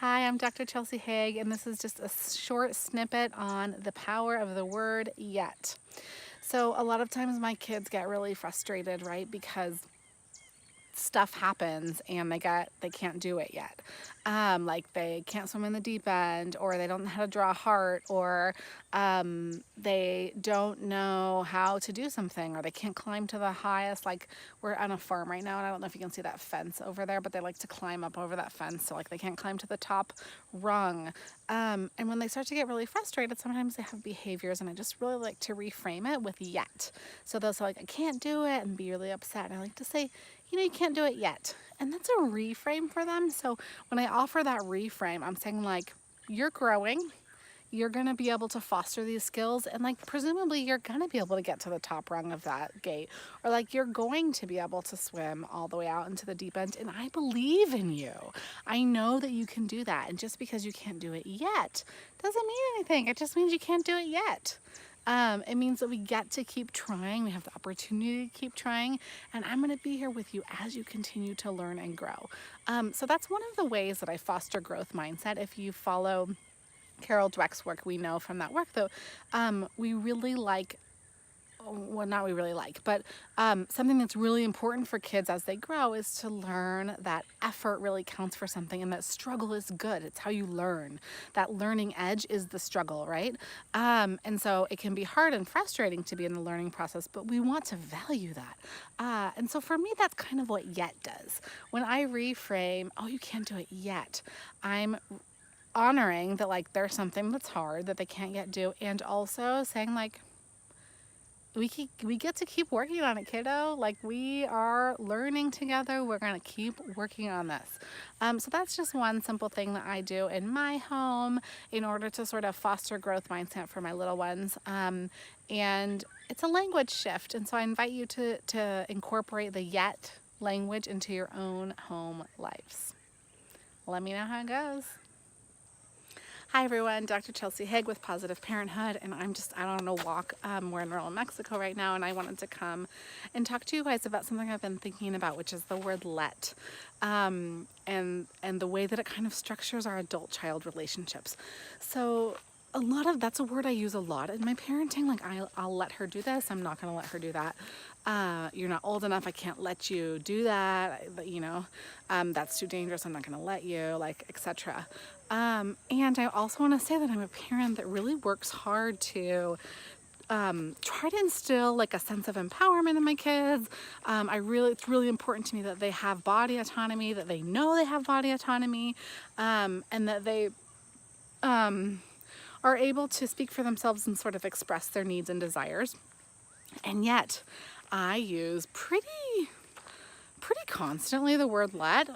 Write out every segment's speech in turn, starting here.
Hi, I'm Dr. Chelsea Haig, and this is just a short snippet on the power of the word yet. So a lot of times my kids get really frustrated, right? Because stuff happens and they can't do it yet. Like they can't swim in the deep end, or they don't know how to draw a heart, or they don't know how to do something, or they can't climb to the highest. Like we're on a farm right now, and I don't know if you can see that fence over there, but they like to climb up over that fence, so like they can't climb to the top rung. And when they start to get really frustrated, sometimes they have behaviors, and I just really like to reframe it with yet. So they'll say like, I can't do it, and be really upset. And I like to say, you can't do it yet. And that's a reframe for them. So when I offer that reframe, I'm saying like, you're growing, you're gonna be able to foster these skills, and like presumably you're gonna be able to get to the top rung of that gate, or like you're going to be able to swim all the way out into the deep end, and I believe in you. I know that you can do that, and just because you can't do it yet doesn't mean anything. It just means you can't do it yet. It means that we get to keep trying. We have the opportunity to keep trying, and I'm going to be here with you as you continue to learn and grow. So that's one of the ways that I foster growth mindset. If you follow Carol Dweck's work, we know from that work that we really like, well, not we really like, but something that's really important for kids as they grow is to learn that effort really counts for something, and that struggle is good. It's how you learn. That learning edge is the struggle, right? And so it can be hard and frustrating to be in the learning process, but we want to value that. And so for me, that's kind of what yet does. When I reframe, oh, you can't do it yet, I'm honoring that like there's something that's hard that they can't yet do, and also saying like, we get to keep working on it, kiddo. Like we are learning together. We're gonna keep working on this. So that's just one simple thing that I do in my home in order to sort of foster growth mindset for my little ones. And it's a language shift, and so I invite you to incorporate the yet language into your own home lives. Let me know how it goes. Hi everyone, Dr. Chelsea Haig with Positive Parenthood, and I'm just out on a walk. We're in rural Mexico right now, and I wanted to come and talk to you guys about something I've been thinking about, which is the word let, and the way that it kind of structures our adult-child relationships. So that's a word I use a lot in my parenting. Like I'll let her do this. I'm not going to let her do that. You're not old enough. I can't let you do that. That's too dangerous. I'm not going to let you, like, etc. And I also want to say that I'm a parent that really works hard to try to instill like a sense of empowerment in my kids. It's really important to me that they have body autonomy, that they know they have body autonomy, and that they are able to speak for themselves and sort of express their needs and desires. And yet I use pretty constantly the word let,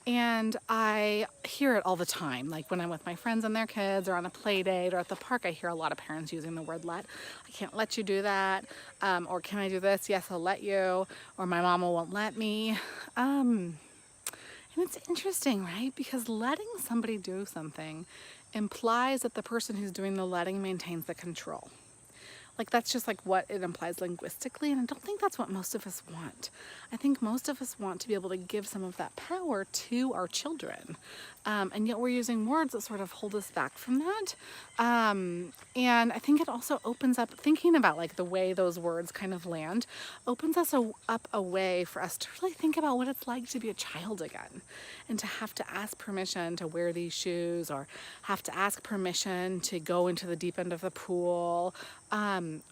and I hear it all the time. Like when I'm with my friends and their kids, or on a play date, or at the park, I hear a lot of parents using the word let. I can't let you do that, or can I do this? Yes, I'll let you, or my mama won't let me. And it's interesting, right? Because letting somebody do something implies that the person who's doing the letting maintains the control. Like that's just like what it implies linguistically, and I don't think that's what most of us want. I think most of us want to be able to give some of that power to our children, and yet we're using words that sort of hold us back from that. And I think it also opens up, thinking about like the way those words kind of land, opens us up a way for us to really think about what it's like to be a child again, and to have to ask permission to wear these shoes, or have to ask permission to go into the deep end of the pool,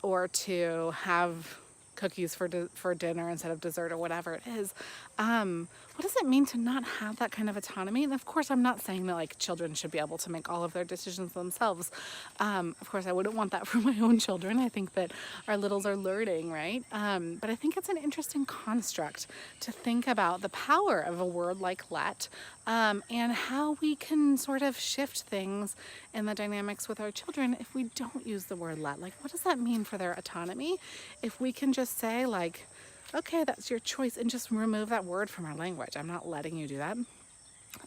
or to have cookies for dinner instead of dessert, or whatever it is. What does it mean to not have that kind of autonomy? And of course, I'm not saying that like children should be able to make all of their decisions themselves. Of course, I wouldn't want that for my own children. I think that our littles are learning, right? But I think it's an interesting construct to think about the power of a word like let, and how we can sort of shift things in the dynamics with our children if we don't use the word let. Like, what does that mean for their autonomy? If we can just say like, okay, that's your choice, and just remove that word from our language. I'm not letting you do that.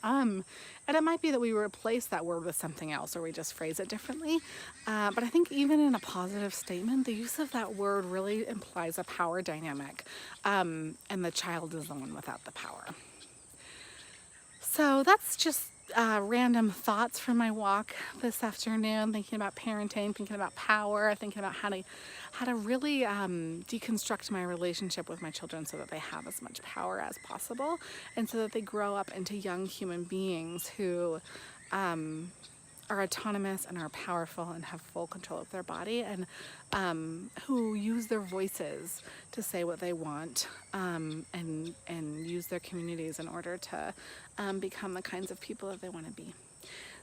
And it might be that we replace that word with something else, or we just phrase it differently. But I think even in a positive statement, the use of that word really implies a power dynamic, and the child is the one without the power. So that's just random thoughts from my walk this afternoon, thinking about parenting, thinking about power, thinking about how to really deconstruct my relationship with my children so that they have as much power as possible, and so that they grow up into young human beings who are autonomous and are powerful and have full control of their body, and who use their voices to say what they want, and use their communities in order to become the kinds of people that they want to be.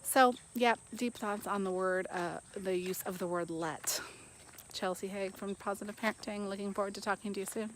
So, yeah, deep thoughts on the use of the word let. Chelsea Haig from Positive Parenting. Looking forward to talking to you soon.